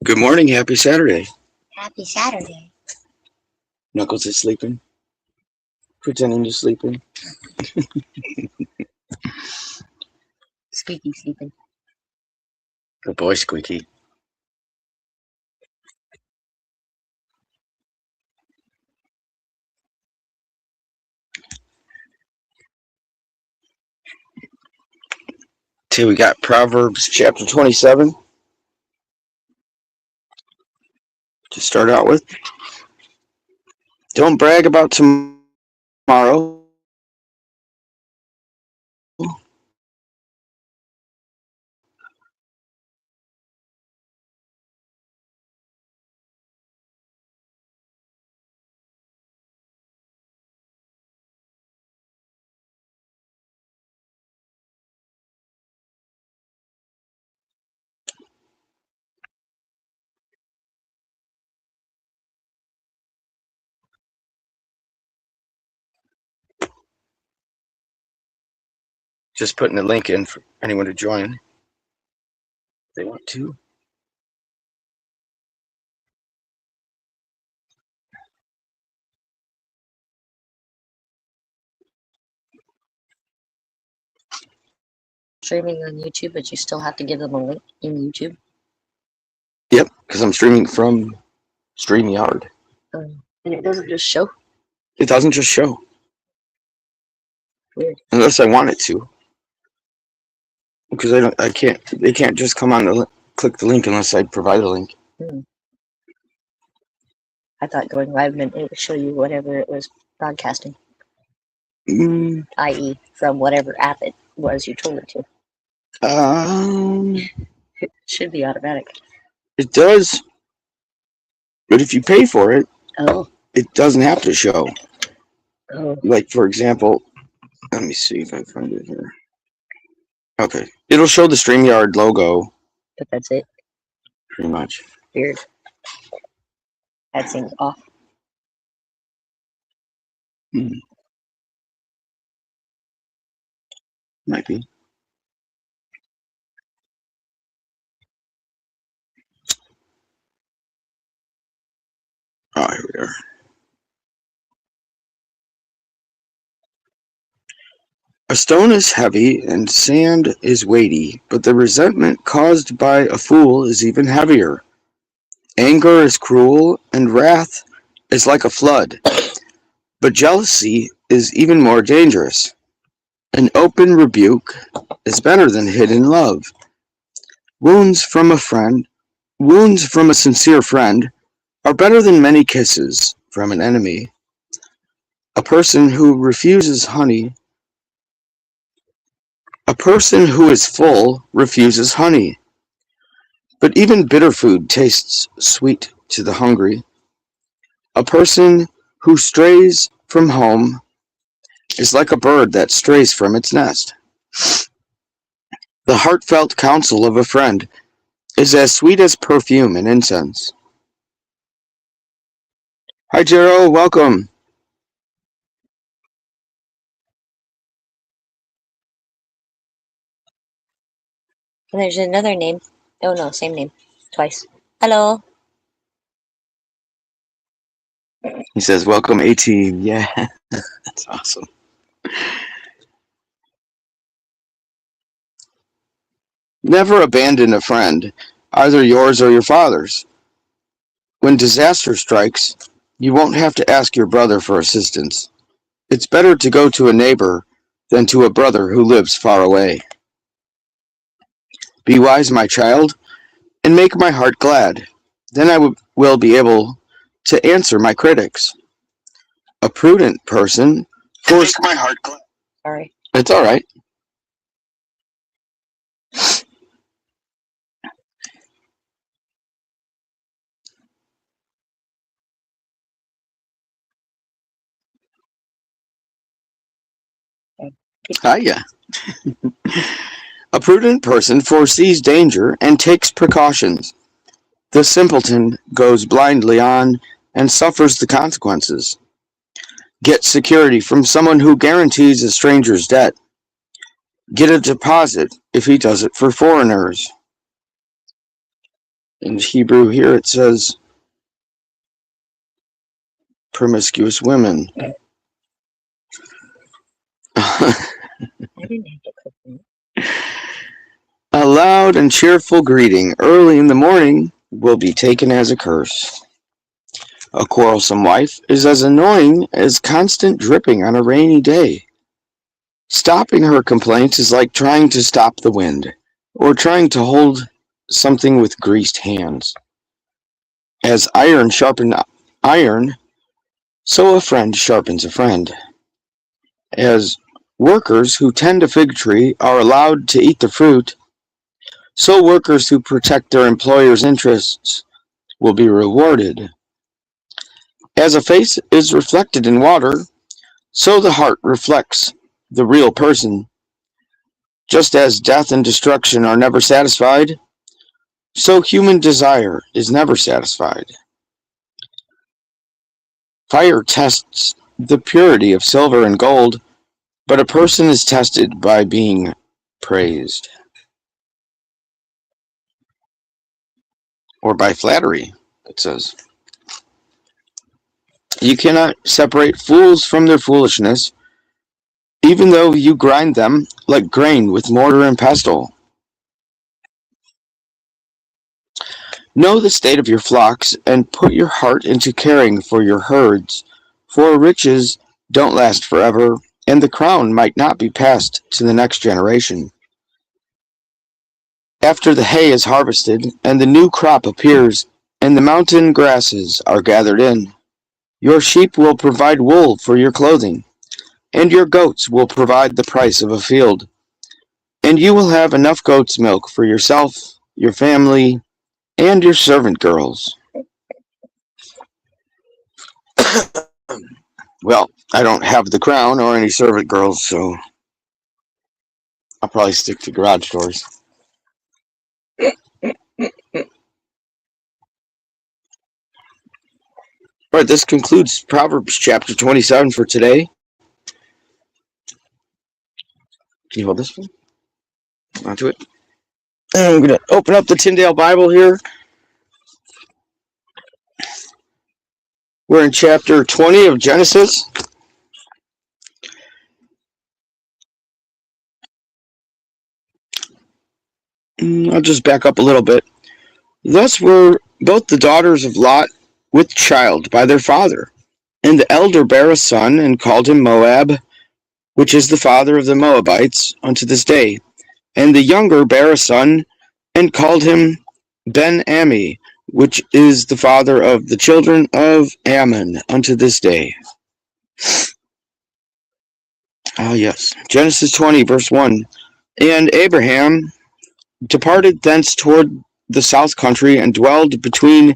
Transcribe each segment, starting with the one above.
Good morning. Happy Saturday. Happy Saturday. Knuckles is sleeping, pretending to sleeping. Squeaky sleeping. Good boy, Squeaky. Today we got Proverbs chapter 27 to start out with. Don't brag about tomorrow. Just putting the link in for anyone to join if they want to. Streaming on YouTube, but you still have to give them a link in YouTube. Yep, because I'm streaming from StreamYard. And it doesn't just show. It doesn't just show. Weird. Unless I want it to. Because they can't just come on and click the link unless I provide a link. I thought going live meant it would show you whatever it was broadcasting, i.e. from whatever app it was you told it to. It should be automatic. It does. But if you pay for it, Oh. it doesn't have to show. Oh. Like, for example, let me see if I find it here. Okay. It'll show the StreamYard logo. But that's it. Pretty much. Weird. That seems off. Might be. Oh, here we are. A stone is heavy and sand is weighty, but the resentment caused by a fool is even heavier. Anger is cruel and wrath is like a flood, but jealousy is even more dangerous. An open rebuke is better than hidden love. Wounds from a sincere friend are better than many kisses from an enemy. A person who is full refuses honey, but even bitter food tastes sweet to the hungry. A person who strays from home is like a bird that strays from its nest. The heartfelt counsel of a friend is as sweet as perfume and incense. Hi, Jero, welcome. And there's another name. Oh no, same name. Twice. Hello. He says, welcome, 18. Yeah, that's awesome. Never abandon a friend, either yours or your father's. When disaster strikes, you won't have to ask your brother for assistance. It's better to go to a neighbor than to a brother who lives far away. Be wise, my child, and make my heart glad. Then I will be able to answer my critics. A prudent person forces my heart glad. Sorry. It's all right. Hiya. A prudent person foresees danger and takes precautions. The simpleton goes blindly on and suffers the consequences. Get security from someone who guarantees a stranger's debt. Get a deposit if he does it for foreigners. In Hebrew here it says promiscuous women. I didn't have to click that. A loud and cheerful greeting early in the morning will be taken as a curse. A quarrelsome wife is as annoying as constant dripping on a rainy day. Stopping her complaints is like trying to stop the wind, or trying to hold something with greased hands. As iron sharpens iron, so a friend sharpens a friend. As workers who tend a fig tree are allowed to eat the fruit, so workers who protect their employer's interests will be rewarded. As a face is reflected in water, so the heart reflects the real person. Just as death and destruction are never satisfied, so human desire is never satisfied. Fire tests the purity of silver and gold, but a person is tested by being praised. Or by flattery, it says. You cannot separate fools from their foolishness, even though you grind them like grain with mortar and pestle. Know the state of your flocks, and put your heart into caring for your herds, for riches don't last forever, and the crown might not be passed to the next generation. After the hay is harvested, and the new crop appears, and the mountain grasses are gathered in, your sheep will provide wool for your clothing, and your goats will provide the price of a field. And you will have enough goat's milk for yourself, your family, and your servant girls. Well, I don't have the crown or any servant girls, so I'll probably stick to garage doors. All right, this concludes Proverbs chapter 27 for today. Can you hold this one? Onto it. And I'm going to open up the Tyndale Bible here. We're in chapter 20 of Genesis. I'll just back up a little bit. Thus were both the daughters of Lot with child by their father. And the elder bare a son, and called him Moab, which is the father of the Moabites, unto this day. And the younger bare a son, and called him Ben-Ammi, which is the father of the children of Ammon, unto this day. Ah, yes. Genesis 20, verse 1. And Abraham departed thence toward the south country, and dwelled between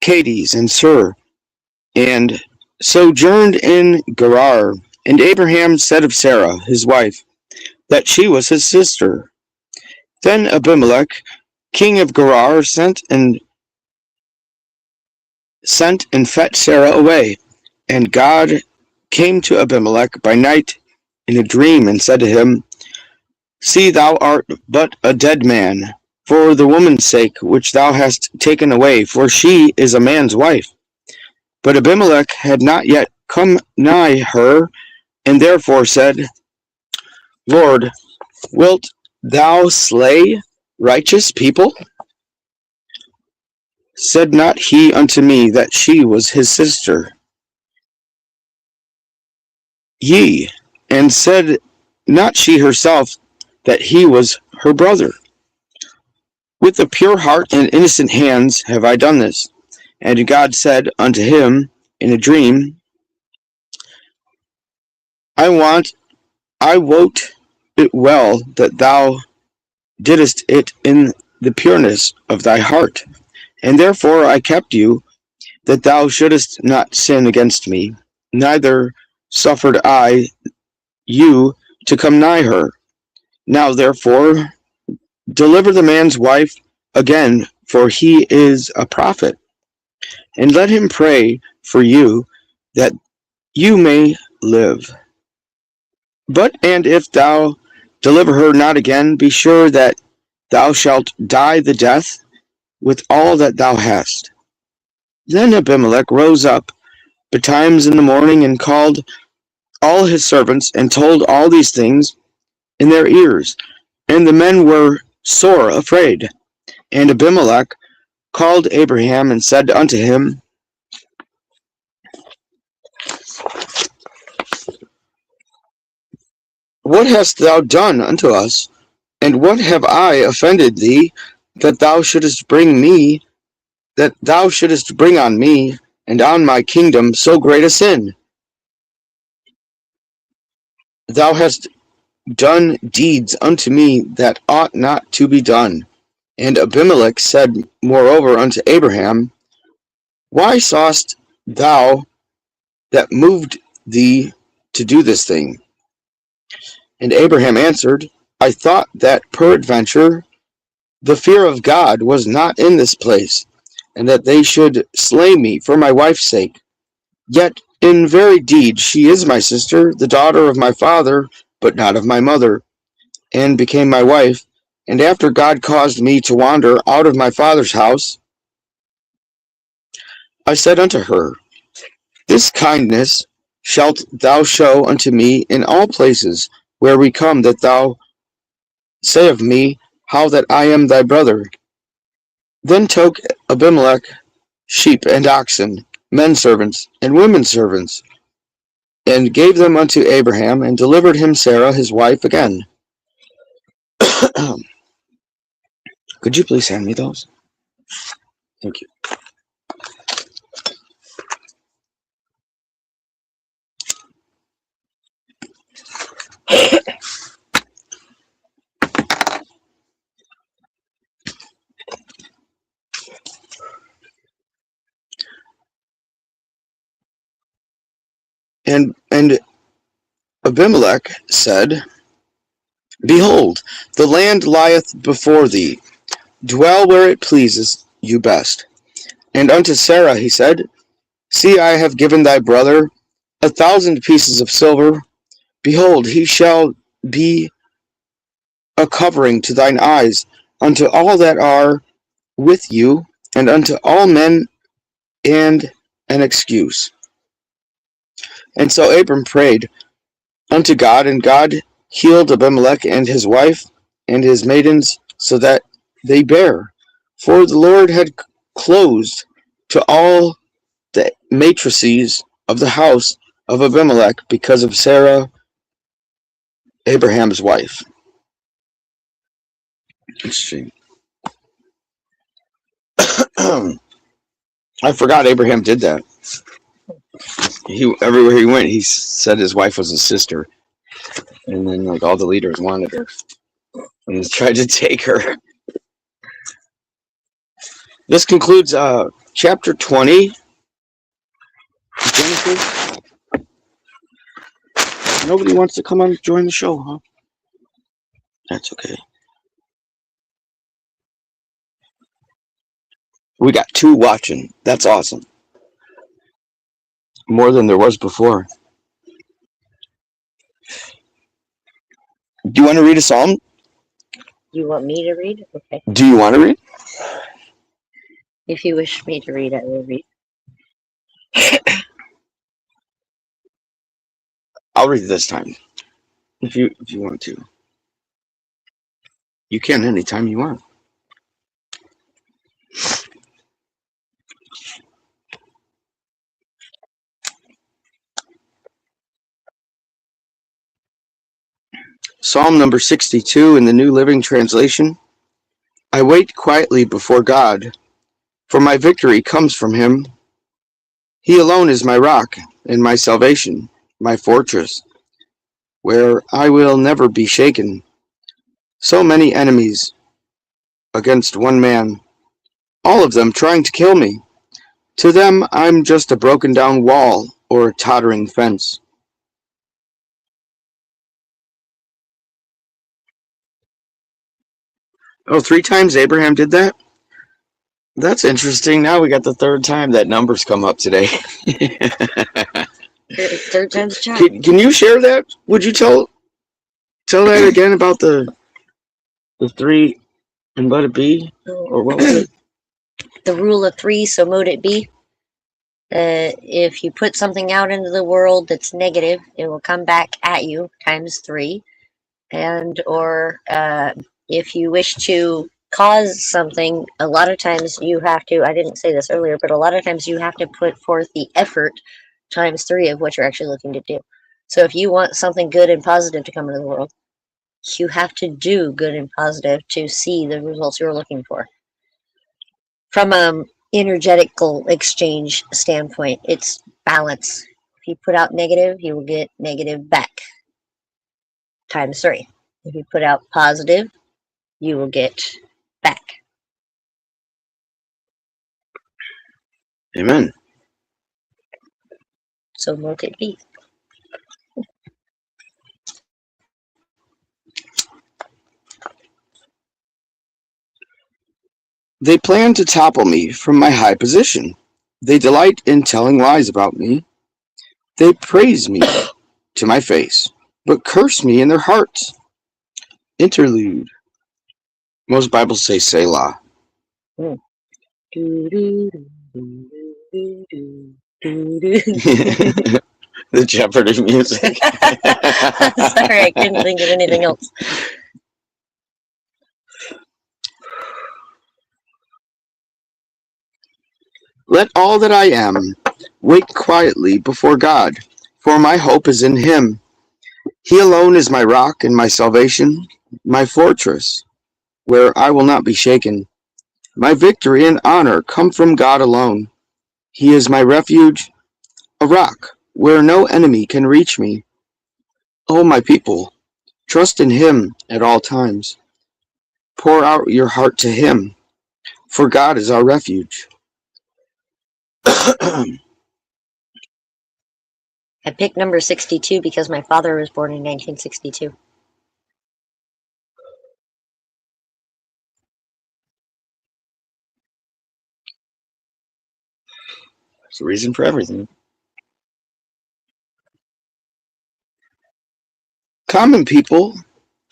Cades and Sur, and sojourned in Gerar. And Abraham said of Sarah, his wife, that she was his sister. Then Abimelech, king of Gerar, sent and fetched Sarah away. And God came to Abimelech by night in a dream, and said to him, See, thou art but a dead man, for the woman's sake which thou hast taken away, for she is a man's wife. But Abimelech had not yet come nigh her, and therefore said, Lord, wilt thou slay righteous people? Said not he unto me that she was his sister? Yea, and said not she herself that he was her brother? With a pure heart and innocent hands have I done this. And God said unto him in a dream, I wot it well that thou didst it in the pureness of thy heart, and therefore I kept you, that thou shouldest not sin against me, neither suffered I you to come nigh her. Now therefore deliver the man's wife again, for he is a prophet, and let him pray for you, that you may live. But and if thou deliver her not again, be sure that thou shalt die the death with all that thou hast. Then Abimelech rose up betimes in the morning, and called all his servants, and told all these things in their ears. And the men were sore afraid. And Abimelech called Abraham, and said unto him, What hast thou done unto us? And what have I offended thee, that thou shouldest bring on me and on my kingdom so great a sin? Thou hast done deeds unto me that ought not to be done. And Abimelech said moreover unto Abraham, Why sawest thou that moved thee to do this thing? And Abraham answered, I thought that peradventure the fear of God was not in this place, and that they should slay me for my wife's sake. Yet in very deed she is my sister, the daughter of my father, but not of my mother, and became my wife. And after God caused me to wander out of my father's house, I said unto her, This kindness shalt thou show unto me in all places where we come, that thou say of me, how that I am thy brother. Then took Abimelech sheep and oxen, men servants, and women servants, and gave them unto Abraham, and delivered him Sarah his wife again. Could you please hand me those? Thank you. And Abimelech said, Behold, the land lieth before thee. Dwell where it pleases you best. And unto Sarah he said, See, I have given thy brother 1,000 pieces of silver. Behold, he shall be a covering to thine eyes unto all that are with you, and unto all men, and an excuse. And so Abram prayed unto God, and God healed Abimelech and his wife and his maidens, so that they bare. For the Lord had closed to all the matrices of the house of Abimelech because of Sarah, Abraham's wife. Let's see. I forgot Abraham did that. Everywhere he went, he said his wife was his sister, and then like all the leaders wanted her and tried to take her. This concludes chapter 20. Genesis. Nobody wants to come on and join the show, huh? That's okay. We got 2 watching. That's awesome. More than there was before. Do you want to read a psalm? You want me to read? Okay. Do you want to read? If you wish me to read, I will read. I'll read this time. If you want to. You can anytime you want. Psalm number 62 in the New Living Translation. I wait quietly before God, for my victory comes from him. He alone is my rock and my salvation, my fortress, where I will never be shaken. So many enemies against one man, all of them trying to kill me. To them, I'm just a broken down wall or a tottering fence. Oh, 3 times Abraham did that? That's interesting. Now we got the 3rd time that number's come up today. Third time's charm. Can you share that? Would you tell that again about the 3 and let it be? Or what was it? the rule of three, so mote it be. If you put something out into the world that's negative, it will come back at you times three. And or if you wish to cause something, a lot of times you have to, I didn't say this earlier, but a lot of times you have to put forth the effort times three of what you're actually looking to do. So if you want something good and positive to come into the world, you have to do good and positive to see the results you're looking for. From an energetical exchange standpoint, it's balance. If you put out negative, you will get negative back times three. If you put out positive, you will get back. Amen. So mote it be. They plan to topple me from my high position. They delight in telling lies about me. They praise me to my face, but curse me in their hearts. Interlude. Most Bibles say Selah. Mm. The Jeopardy music. Sorry, I couldn't think of anything else. Let all that I am wait quietly before God, for my hope is in Him. He alone is my rock and my salvation, my fortress, where I will not be shaken. My victory and honor come from God alone. He is my refuge, a rock where no enemy can reach me. O my people, trust in Him at all times. Pour out your heart to Him, for God is our refuge. I picked number 62 because my father was born in 1962. There's a reason for everything. Common people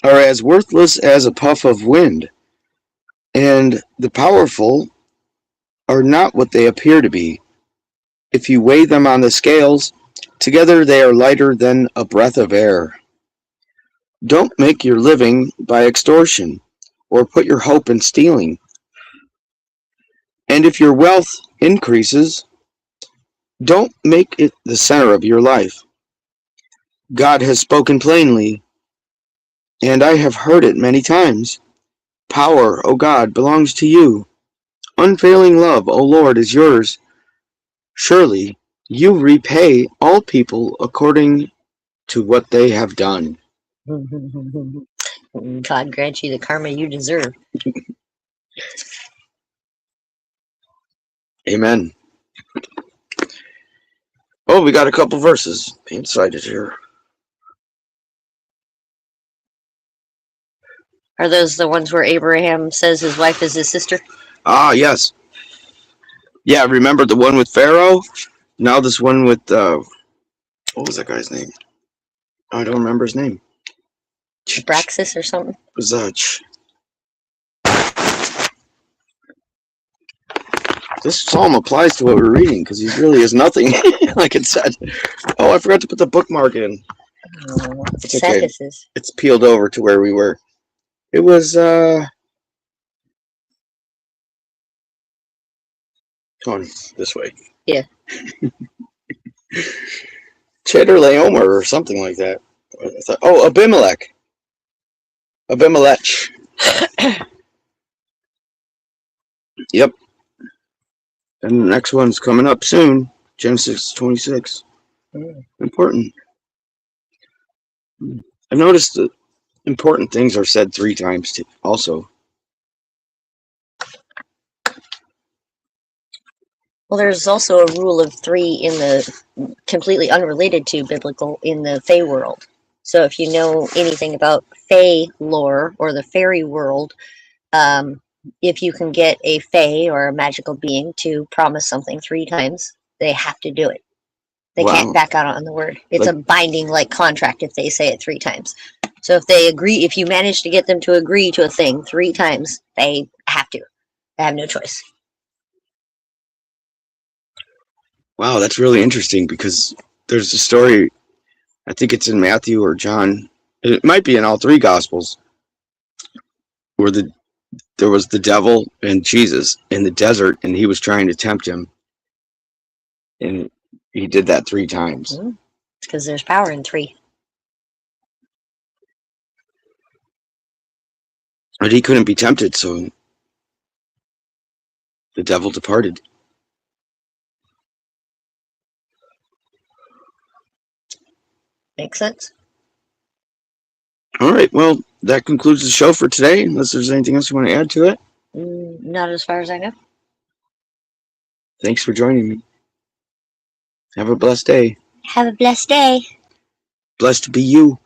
are as worthless as a puff of wind, and the powerful are not what they appear to be. If you weigh them on the scales, together they are lighter than a breath of air. Don't make your living by extortion, or put your hope in stealing. And if your wealth increases, don't make it the center of your life. God has spoken plainly, and I have heard it many times. Power, O God, belongs to you. Unfailing love, O Lord, is yours. Surely you repay all people according to what they have done. God grant you the karma you deserve. Amen. Oh, we got a couple verses inside it here. Are those the ones where Abraham says his wife is his sister? Ah, yes. Yeah, remember the one with Pharaoh? Now this one with, what was that guy's name? I don't remember his name. Abraxas or something? Was this psalm applies to what we're reading because he really is nothing, like it said. Oh, I forgot to put the bookmark in. Oh, It's okay. sentences. It's peeled over to where we were. It was, Tony, this way. Yeah. Chedorlaomer or something like that. Oh, Abimelech. Abimelech. Yep. And the next one's coming up soon. Genesis 26. Important. I've noticed that important things are said 3 times too, also. Well, there's also a rule of three in the completely unrelated to biblical in the Fey world. So if you know anything about Fey lore or the fairy world, if you can get a Fey or a magical being to promise something 3 times, they have to do it. They can't back out on the word. It's like a binding like contract if they say it 3 times. So if they agree, if you manage to get them to agree to a thing 3 times, they have to. They have no choice. Wow, that's really interesting because there's a story, I think it's in Matthew or John. It might be in all three Gospels, where there was the devil and Jesus in the desert, and he was trying to tempt him, and he did that 3 times. It's because there's power in 3. But he couldn't be tempted, so the devil departed. Makes sense? All right, well, that concludes the show for today, unless there's anything else you want to add to it. Not as far as I know. Thanks for joining me. Have a blessed day. Have a blessed day. Blessed to be you.